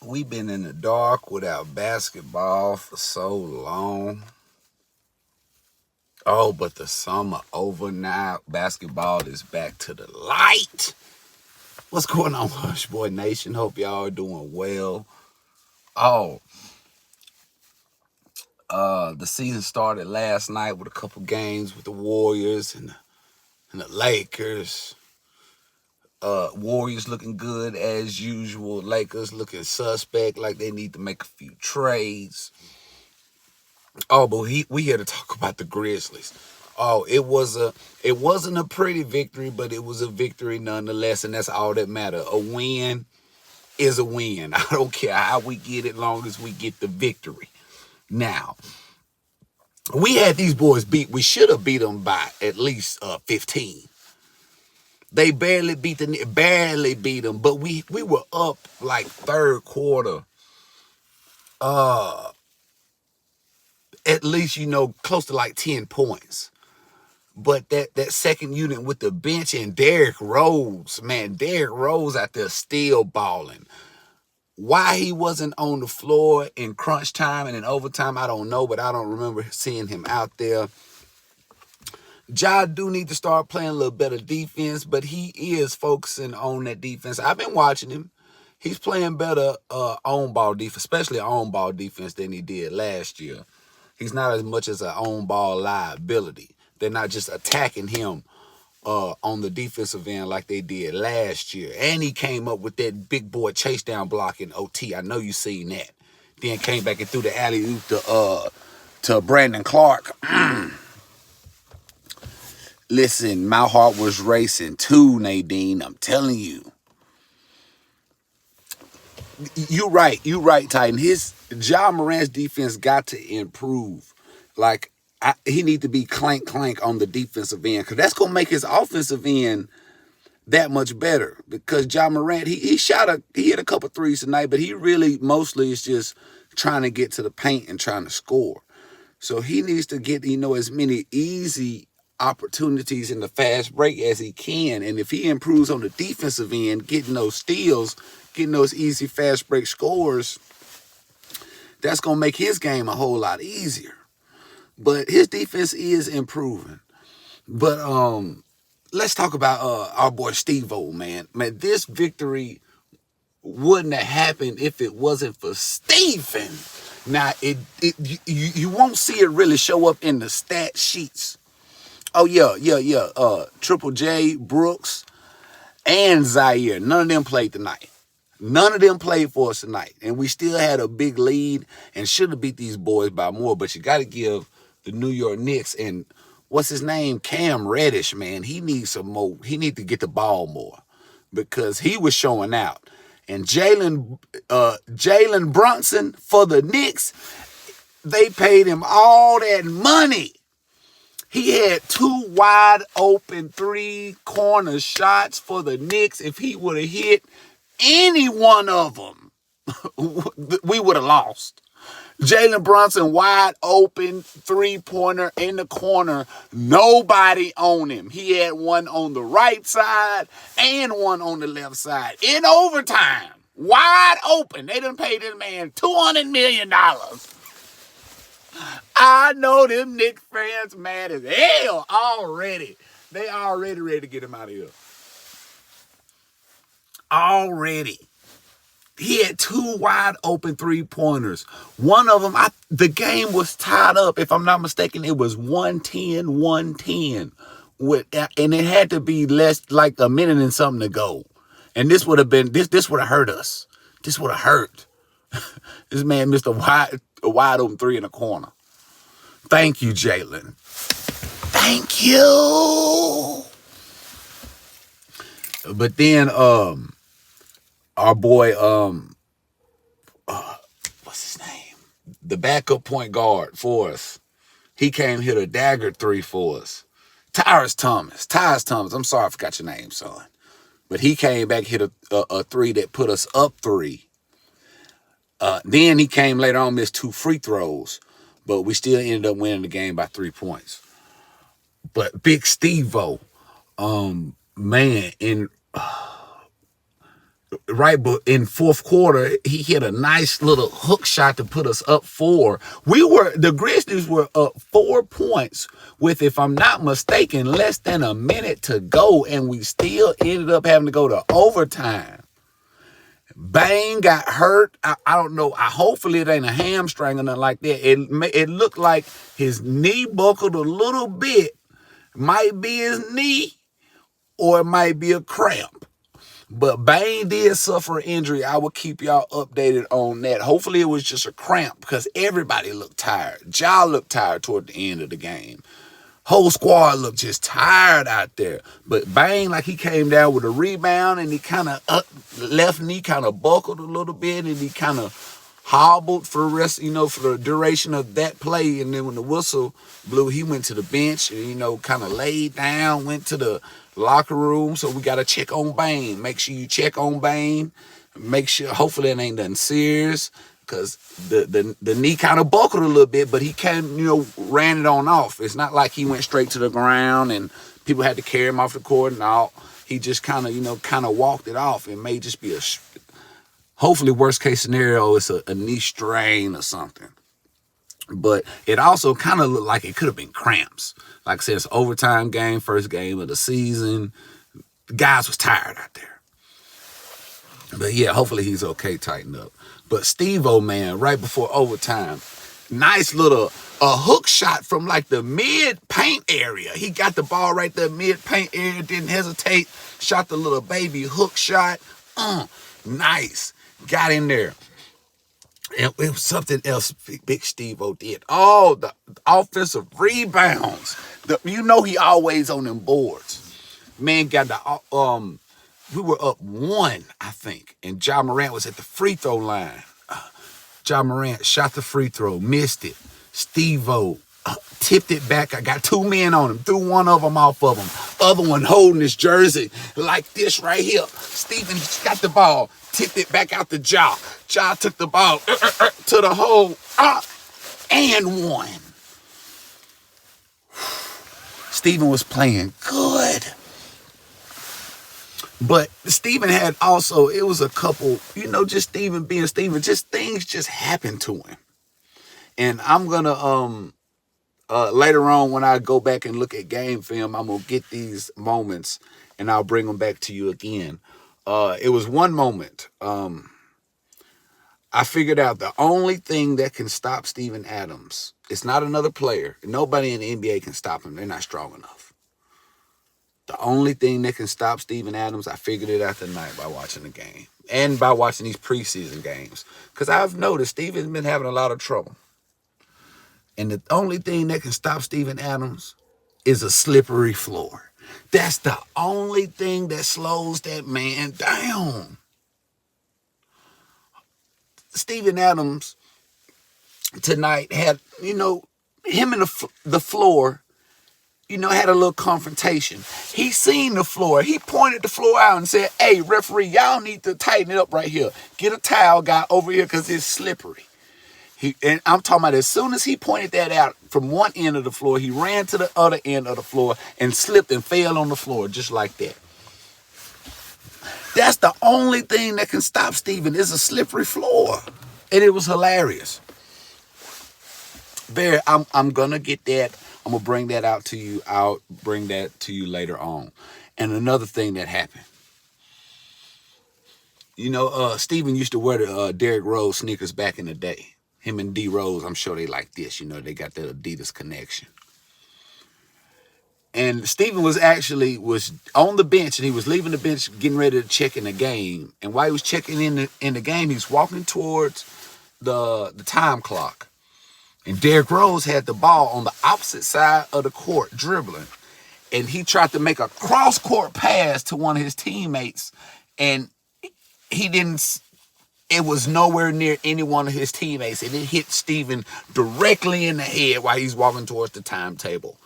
We've been in the dark without basketball for so long. Oh, but the summer over now. Basketball is back to the light. What's going on, Hush Boy Nation? Hope y'all are doing well. Oh, the season started last night with a couple games with the Warriors and the Lakers. Warriors looking good as usual. Lakers looking suspect, like they need to make a few trades. Oh, but we here to talk about the Grizzlies. Oh, it wasn't a pretty victory, but it was a victory nonetheless, and that's all that matters. A win is a win. I don't care how we get it, long as we get the victory. Now, we had these boys beat. We should have beat them by at least 15. They barely beat them, but we were up like third quarter. At least, close to like 10 points. But that second unit with the bench and Derrick Rose out there still balling. Why he wasn't on the floor in crunch time and in overtime, I don't know, but I don't remember seeing him out there. Ja do need to start playing a little better defense, but he is focusing on that defense. I've been watching him. He's playing better on-ball defense, especially on-ball defense, than he did last year. He's not as much as an on-ball liability. They're not just attacking him on the defensive end like they did last year. And he came up with that big boy chase down block in OT. I know you seen that. Then came back and threw the alley-oop to Brandon Clark. Listen, my heart was racing too, Nadine. I'm telling you. You're right, Titan. Ja Morant's defense got to improve. Like, he need to be clank on the defensive end, because that's gonna make his offensive end that much better. Because Ja Morant, he hit a couple threes tonight, but he really mostly is just trying to get to the paint and trying to score. So he needs to get as many easy opportunities in the fast break as he can. And if he improves on the defensive end, getting those steals, getting those easy fast break scores, that's gonna make his game a whole lot easier. But his defense is improving. But let's talk about our boy Steve-O, man. Man, this victory wouldn't have happened if it wasn't for Stephen. Now, you won't see it really show up in the stat sheets. Oh, yeah. Triple J, Brooks, and Zaire. None of them played tonight. None of them played for us tonight. And we still had a big lead and should have beat these boys by more. But you got to give the New York Knicks and what's his name? Cam Reddish, man. He needs some more. He needs to get the ball more because he was showing out. And Jalen Brunson for the Knicks, they paid him all that money. He had 2 wide open 3-corner shots for the Knicks. If he would have hit any one of them, we would have lost. Jalen Brunson, wide open 3-pointer in the corner. Nobody on him. He had one on the right side and one on the left side. In overtime, wide open. They done paid this man $200 million. I know them Knicks fans mad as hell already. They already ready to get him out of here. Already. He had 2 wide open 3-pointers. One of them, the game was tied up. If I'm not mistaken, it was 110. And it had to be less, like a minute and something to go. And this would have been, this would have hurt us. This would have hurt. This man missed a wide open 3 in the corner. Thank you, Jalen. Thank you. But then, our boy, what's his name? The backup point guard for us. He came hit a dagger 3 for us. Tyrus Thomas. I'm sorry I forgot your name, son. But he came back, hit a 3 that put us up 3. Then he came later on, missed 2 free throws. But we still ended up winning the game by 3 points. But Big Steve-O, man, Right, but in fourth quarter, he hit a nice little hook shot to put us up 4. The Grizzlies were up 4 points with, if I'm not mistaken, less than a minute to go, and we still ended up having to go to overtime. Bane got hurt. I don't know. Hopefully it ain't a hamstring or nothing like that. It looked like his knee buckled a little bit. Might be his knee, or it might be a cramp. But Bane did suffer an injury. I will keep y'all updated on that. Hopefully it was just a cramp, because everybody looked tired. Ja looked tired toward the end of the game. Whole squad looked just tired out there. But Bane, like, he came down with a rebound, and he kind of left knee kind of buckled a little bit, and he kind of hobbled for the rest, for the duration of that play. And then when the whistle blew, he went to the bench and, kind of laid down, went to the locker room. So we got to check on Bane. Make sure you check on Bane. Make sure, hopefully it ain't nothing serious, because the knee kind of buckled a little bit, but he ran it on off. It's not like he went straight to the ground and people had to carry him off the court and all. He just kind of walked it off. It may just be hopefully worst case scenario, it's a knee strain or something. But it also kind of looked like it could have been cramps. Like I said, it's overtime game, first game of the season. The guys was tired out there. But yeah, hopefully he's okay, tighten up. But Steve-O, man, right before overtime, nice little hook shot from like the mid-paint area. He got the ball right there, mid-paint area, didn't hesitate, shot the little baby hook shot. Nice. Got in there. And it was something else Big Steve-O did. Oh, the offensive rebounds. He always on them boards. Man got the we were up 1, I think, and Ja Morant was at the free throw line. Ja Morant shot the free throw, missed it. Steve-O tipped it back. I got 2 men on him, threw one of them off of him. Other one holding his jersey like this right here. Steven got the ball, tipped it back out to Ja. Ja took the ball to the hole and won. Steven was playing good. But Steven had also, it was a couple, just Steven being Steven, just things just happened to him. And I'm going to, later on when I go back and look at game film, I'm going to get these moments and I'll bring them back to you again. It was one moment. I figured out the only thing that can stop Steven Adams, it's not another player. Nobody in the NBA can stop him. They're not strong enough. The only thing that can stop Steven Adams, I figured it out tonight by watching the game and by watching these preseason games. Because I've noticed Steven's been having a lot of trouble. And the only thing that can stop Steven Adams is a slippery floor. That's the only thing that slows that man down. Steven Adams tonight had, him and the floor, had a little confrontation. He seen the floor. He pointed the floor out and said, "Hey, referee, y'all need to tighten it up right here. Get a towel guy over here because it's slippery." And I'm talking about as soon as he pointed that out from one end of the floor, he ran to the other end of the floor and slipped and fell on the floor just like that. That's the only thing that can stop Steven is a slippery floor. And it was hilarious. I'm going to get that. I'm going to bring that out to you. I'll bring that to you later on. And another thing that happened. Steven used to wear the Derrick Rose sneakers back in the day. Him and D Rose, I'm sure they like this. They got that Adidas connection. And Steven was on the bench, and he was leaving the bench, getting ready to check in the game. And while he was checking in the game, he's walking towards the time clock. And Derrick Rose had the ball on the opposite side of the court, dribbling. And he tried to make a cross-court pass to one of his teammates. And it was nowhere near any one of his teammates. And it hit Steven directly in the head while he's walking towards the timetable.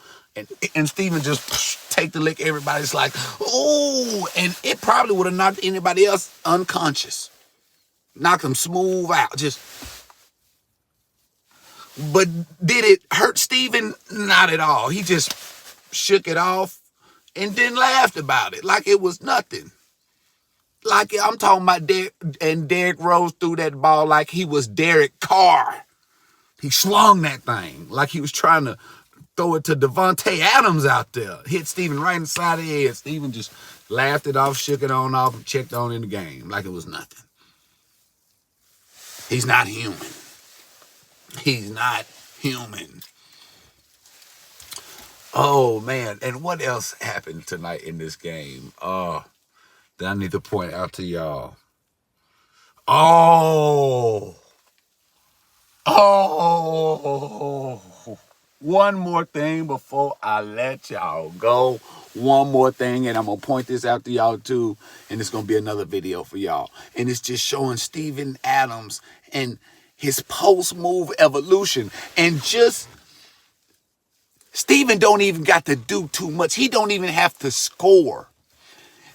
And Steven just take the lick. Everybody's like, "Oh!" And it probably would have knocked anybody else unconscious. Knocked them smooth out. But did it hurt Steven? Not at all. He just shook it off and then laughed about it like it was nothing. Like I'm talking about Derrick Rose threw that ball like he was Derek Carr. He slung that thing like he was trying to throw it to Devontae Adams out there. Hit Steven right in the side of the head. Steven just laughed it off, shook it on off, and checked on in the game like it was nothing. He's not human. He's not human. Oh, man. And what else happened tonight in this game? That I need to point out to y'all. Oh. One more thing before I let y'all go. One more thing, and I'm going to point this out to y'all too, and it's going to be another video for y'all. And it's just showing Steven Adams and his post-move evolution. And just, Steven don't even got to do too much. He don't even have to score.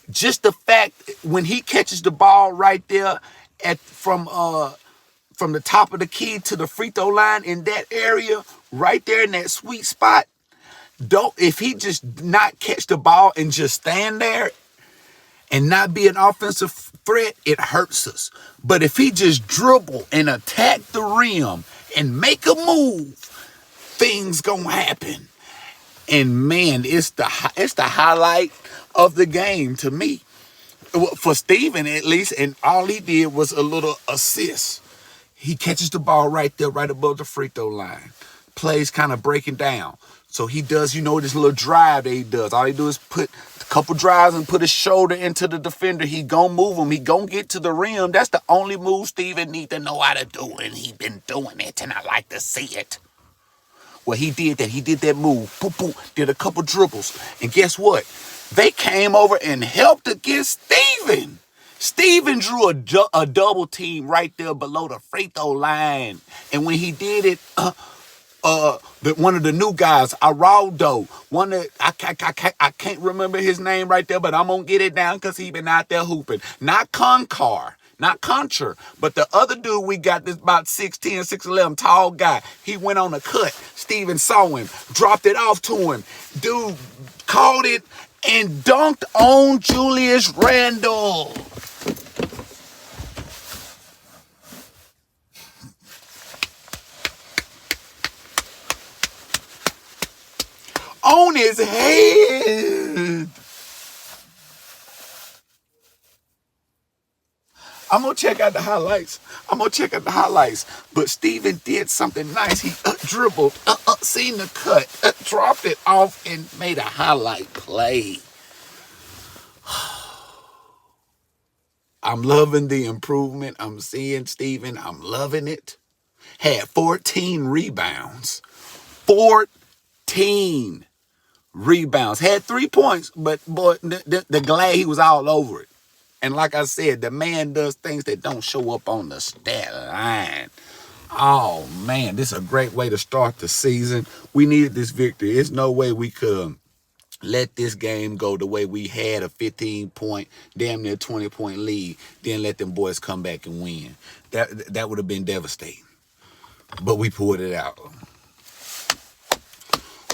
Just the fact when he catches the ball right there from the top of the key to the free throw line in that area, right there in that sweet spot, if he just not catch the ball and just stand there and not be an offensive threat, it hurts us. But if he just dribble and attack the rim and make a move, things gonna happen. And man, it's the highlight of the game to me. For Steven at least, and all he did was a little assist. He catches the ball right there, right above the free throw line. Plays kind of breaking down. So he does, this little drive that he does. All he do is put a couple drives and put his shoulder into the defender. He gonna move him. He gonna get to the rim. That's the only move Steven need to know how to do, and he been doing it, and I like to see it. Well, he did that. He did that move. Boop, boop, did a couple dribbles. And guess what? They came over and helped against Steven. Steven drew a double team right there below the free throw line. And when he did it, one of the new guys, Araldo, I can't remember his name right there, but I'm going to get it down because he been out there hooping. Not Concher, but the other dude we got, this about 6'10", 6'11", tall guy. He went on a cut. Steven saw him, dropped it off to him. Dude caught it and dunked on Julius Randle. On his head. I'm going to check out the highlights. But Steven did something nice. He dribbled, seen the cut, dropped it off, and made a highlight play. I'm loving the improvement I'm seeing, Steven. I'm loving it. Had 14 rebounds. 14 rebounds. Had 3 points, but boy, the glad he was all over it. And like I said, the man does things that don't show up on the stat line. Oh, man, this is a great way to start the season. We needed this victory. There's no way we could let this game go the way we had a 15-point, damn near 20-point lead, then let them boys come back and win. That would have been devastating. But we pulled it out.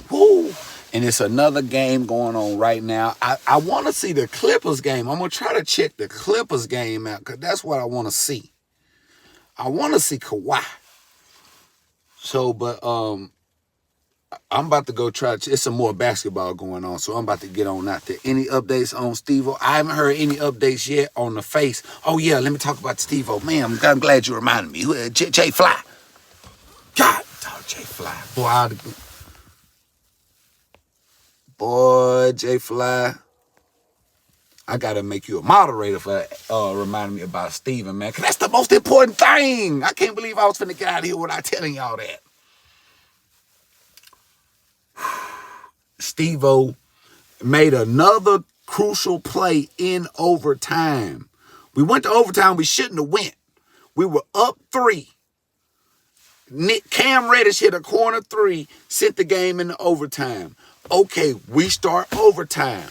Woo! And it's another game going on right now. I want to see the Clippers game. I'm going to try to check the Clippers game out because that's what I want to see. I want to see Kawhi. So, but I'm about to go try. It's some more basketball going on, so I'm about to get on out there. Any updates on Steve-O? I haven't heard any updates yet on the face. Oh, yeah, let me talk about Steve-O. Man, I'm glad you reminded me. Jay Fly. God, Jay Fly. Boy, Jay Fly, I got to make you a moderator for reminding me about Steven, man, because that's the most important thing. I can't believe I was finna get out of here without telling y'all that. Steve-O made another crucial play in overtime. We went to overtime. We shouldn't have went. We were up 3. Cam Reddish hit a corner 3, sent the game into overtime. Okay, we start overtime.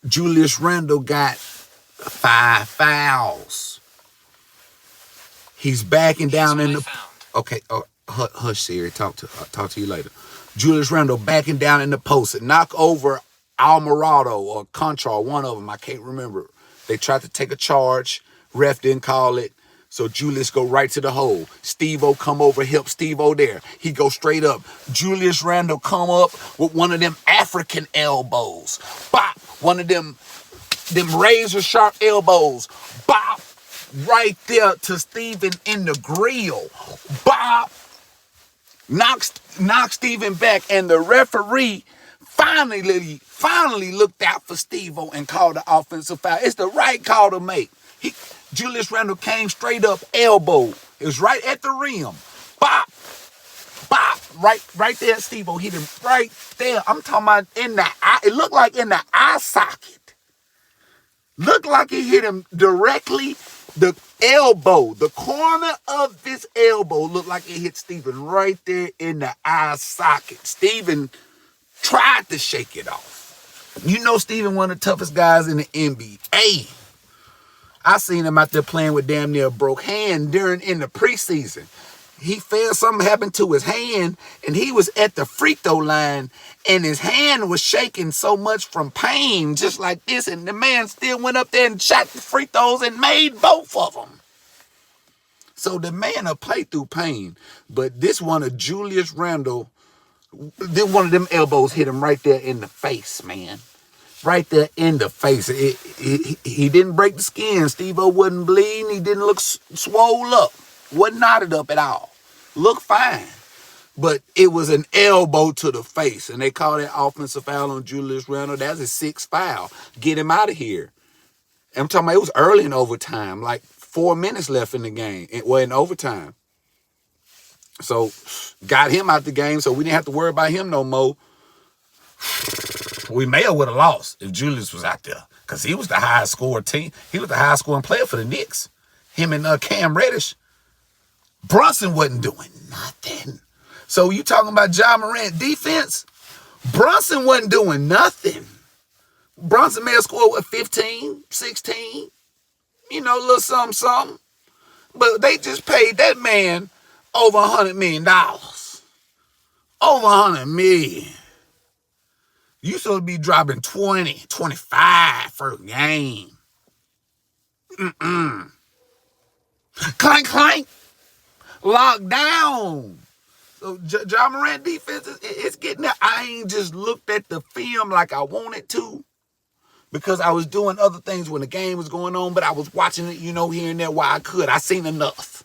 Julius Randle got 5 fouls. He's backing down in the... Okay, hush, Siri. Talk to you later. Julius Randle backing down in the post and knock over Alvarado or Contra, one of them. I can't remember. They tried to take a charge. Ref didn't call it. So Julius go right to the hole. Steve-O come over, help Steve-O there. He go straight up. Julius Randle come up with one of them African elbows. Bop! One of them razor sharp elbows. Bop! Right there to Steven in the grill. Bop! Knocks Steven back, and the referee finally looked out for Steve-O and called the offensive foul. It's the right call to make. Julius Randle came straight up, elbow. It was right at the rim. Bop! Bop! Right there, Steve-O hit him right there. I'm talking about in the eye. It looked like in the eye socket. Looked like it hit him directly. The elbow, the corner of this elbow looked like it hit Steven right there in the eye socket. Steven tried to shake it off. You know Steven one of the toughest guys in the NBA. I seen him out there playing with damn near a broke hand in the preseason. He fell, something happened to his hand, and he was at the free throw line, and his hand was shaking so much from pain, just like this, and the man still went up there and shot the free throws and made both of them. So the man will play through pain, but this one of Julius Randle, then one of them elbows hit him right there in the face, man. Right there in the face. He didn't break the skin. Steve-O wasn't bleeding. He didn't look swole up. Wasn't knotted up at all. Looked fine. But it was an elbow to the face. And they called that offensive foul on Julius Randle. That's his sixth foul. Get him out of here. And I'm talking about it was early in overtime. Like 4 minutes left in the game. Well, in overtime. So got him out the game so we didn't have to worry about him no more. We may have would have lost if Julius was out there, because he was the highest scoring team. He was the highest scoring player for the Knicks. Him and Cam Reddish. Brunson wasn't doing nothing. So you talking about Ja Morant defense? Brunson wasn't doing nothing. Brunson may have scored 15, 16, a little something. But they just paid that man over $100 million. Over $100 million. You supposed to be dropping 20, 25 for a game. Clank, clank. Locked down. So Ja Morant defense, it's getting there. I ain't just looked at the film like I wanted to, because I was doing other things when the game was going on, but I was watching it, here and there while I could. I seen enough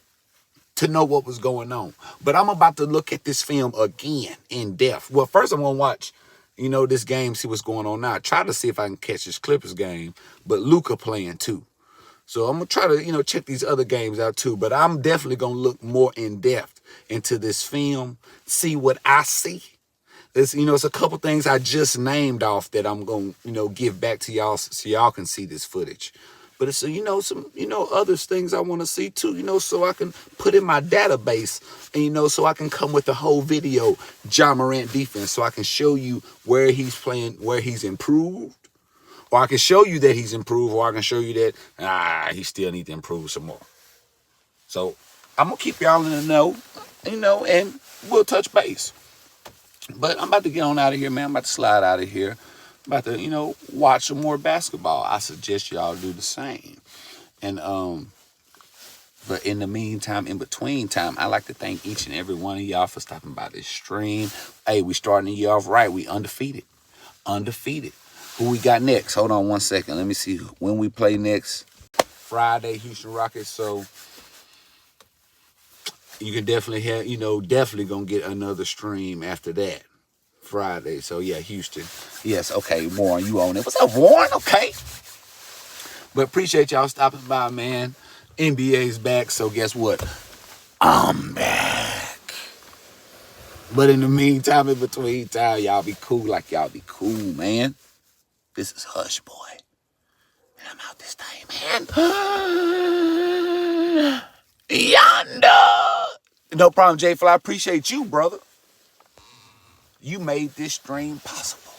to know what was going on. But I'm about to look at this film again in depth. Well, first I'm going to watch this game, see what's going on now. Try to see if I can catch this Clippers game, but Luka playing too. So I'm going to try to, check these other games out too, but I'm definitely going to look more in depth into this film, see what I see. It's, it's a couple things I just named off that I'm going to, give back to y'all so y'all can see this footage. But it's, some, other things I want to see too, so I can put in my database and, so I can come with the whole video, Ja Morant defense, so I can show you where he's playing, where he's improved, or I can show you that he's improved, or I can show you that, he still needs to improve some more. So I'm going to keep y'all in the know, and we'll touch base. But I'm about to get on out of here, man. I'm about to slide out of here. About to, watch some more basketball. I suggest y'all do the same. And, but in the meantime, in between time, I like to thank each and every one of y'all for stopping by this stream. Hey, we starting the year off right. We undefeated. Undefeated. Who we got next? Hold on one second. Let me see when we play next. Friday, Houston Rockets. So you can definitely have, definitely gonna get another stream after that. Friday. So yeah, Houston. Yes, okay, Warren, you own it. What's up, Warren? Okay. But appreciate y'all stopping by, man. NBA's back, so guess what? I'm back. But in the meantime, in between time, y'all be cool like y'all be cool, man. This is Hush Boy. And I'm out this thing, man. Yonder. No problem, J Fly. I appreciate you, brother. You made this stream possible.